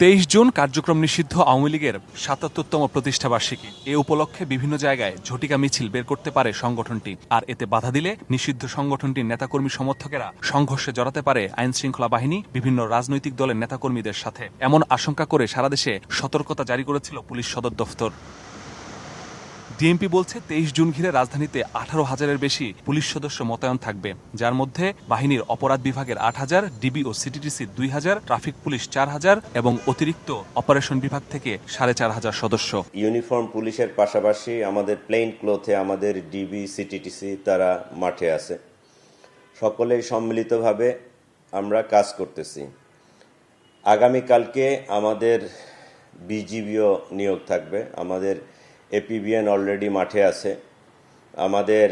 23 June কার্যক্রম নিষিদ্ধ আওয়ামী লীগের ৭৭তম প্রতিষ্ঠাবার্ষিকী। এ উপলক্ষে বিভিন্ন জায়গায় ঝটিকা মিছিল বের করতে পারে সংগঠনটি। আর এতে বাধা দিলে নিষিদ্ধ সংগঠনটির নেতাকর্মী সমর্থকেরা সংঘর্ষে জড়াতে পারে আইনশৃঙ্খলা বাহিনী, বিভিন্ন রাজনৈতিক দলের নেতাকর্মীদের সাথে। এমন আশঙ্কা করে সারা দেশে সতর্কতা জারি করেছিল পুলিশ সদর দফতর। ডিএমপি বলছে 23 জুন ঘিরে রাজধানীতে 18,000-এর বেশি পুলিশ সদস্য মোতায়েন থাকবে, যার মধ্যে বাহিনীর অপরাধ বিভাগের 8,000, ডিবি ও সিটিটিসি 2,000, ট্রাফিক পুলিশ 4,000 এবং অতিরিক্ত অপারেশন বিভাগ থেকে 4,500 সদস্য। ইউনিফর্ম পুলিশের পাশাপাশি আমাদের প্লেন ক্লোথে আমাদের ডিবি, সিটিটিসি তারা মাঠে আছে। সকলেই সম্মিলিতভাবে আমরা কাজ করতেছি। আগামীকালকে আমাদের বিজিবিও নিয়োগ থাকবে। আমাদের এপিবিএন অলরেডি মাঠে আছে। আমাদের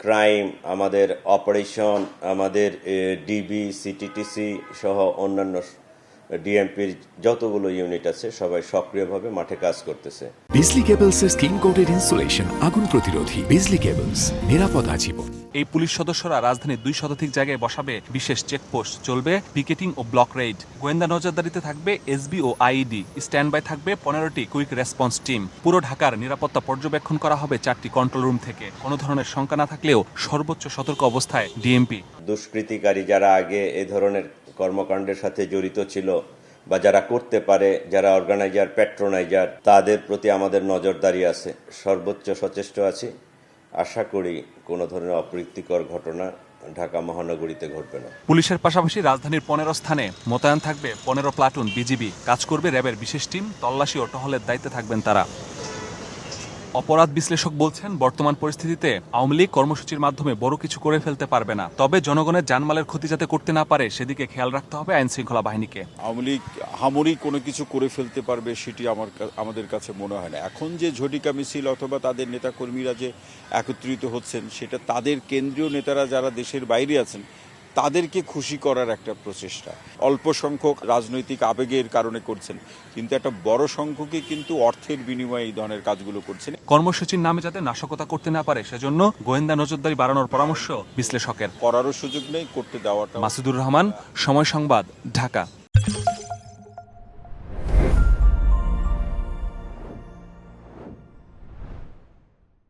ক্রাইম, আমাদের অপারেশন, আমাদের ডিবি, সিটিটিসি সহ অন্যান্য ডিএমপির যতগুলো ইউনিট আছে সবাই সক্রিয়ভাবে মাঠে কাজ করতেছে। বিজলি কেবলসের স্কিন কোটেড ইনসুলেশন আগুন প্রতিরোধী। বিজলি কেবলস, নিরাপদ আজীবন। এই পুলিশ সদস্যরা রাজধানীর 2 শতাধিক জায়গায় বসাবে বিশেষ চেকপোস্ট, চলবে পিকেটিং ও ব্লক রেইড। গোয়েন্দা নজরদারিতে থাকবে এসবি ও আইইডি। স্ট্যান্ড বাই থাকবে 15টি কুইক রেসপন্স টিম। পুরো ঢাকার নিরাপত্তা পর্যবেক্ষণ করা হবে 4টি কন্ট্রোল রুম থেকে। কোনো ধরনের শঙ্কা না থাকলেও সর্বোচ্চ সতর্ক অবস্থায় ডিএমপি। দুষ্কৃতিকারী যারা আগে এ ধরনের কর্মকাণ্ডের সাথে জড়িত ছিল বা যারা করতে পারে, যারা অর্গানাইজার, প্যাট্রোনাইজার, তাদের প্রতি আমাদের নজরদারি আছে। সর্বোচ্চ সচেষ্ট আছি। আশা করি কোনো ধরনের অপ্রীতিকর ঘটনা ঢাকা মহানগরীতে ঘটবে না। পুলিশের পাশাপাশি রাজধানীর 15 স্থানে মোতায়েন থাকবে 15 প্লাটুন বিজিবি। কাজ করবে র্যাবের বিশেষ টিম। তল্লাশি ও টহলের দায়িত্বে থাকবেন তারা। অপরাধ বিশ্লেষক বলছেন, বর্তমান পরিস্থিতিতে আওয়ামী লীগ কর্মসূচির মাধ্যমে বড় কিছু করে ফেলতে পারবে না। তবে জনগণের জানমালের ক্ষতি যাতে করতে না পারে সেদিকে খেয়াল রাখতে হবে আইন শৃঙ্খলা বাহিনীকে। আওয়ামী লীগ হামরি কোনো কিছু করে ফেলতে পারবে সেটি আমাদের কাছে মনে হয় না। এখন যে ঝটিকা মিছিল অথবা তাদের নেতাকর্মীরা যে একত্রিত হচ্ছেন, সেটা তাদের কেন্দ্রীয় নেতারা যারা দেশের বাইরে আছেন তাদেরকে খুশি করার একটা প্রচেষ্টা। অল্প সংখ্যক রাজনৈতিক আবেগের কারণে করছেন, কিন্তু একটা বড় সংখ্যকই কিন্তু অর্থের বিনিময়ে এই ধরনের কাজগুলো করছেন। কর্মসূচির নামে যাতে নাশকতা করতে না পারে সেজন্য গোয়েন্দা নজরদারি বাড়ানোর পরামর্শ বিশ্লেষকের। করারও সুযোগ নেই, করতে দেওয়াটা। মাসুদুর রহমান, সময় সংবাদ, ঢাকা।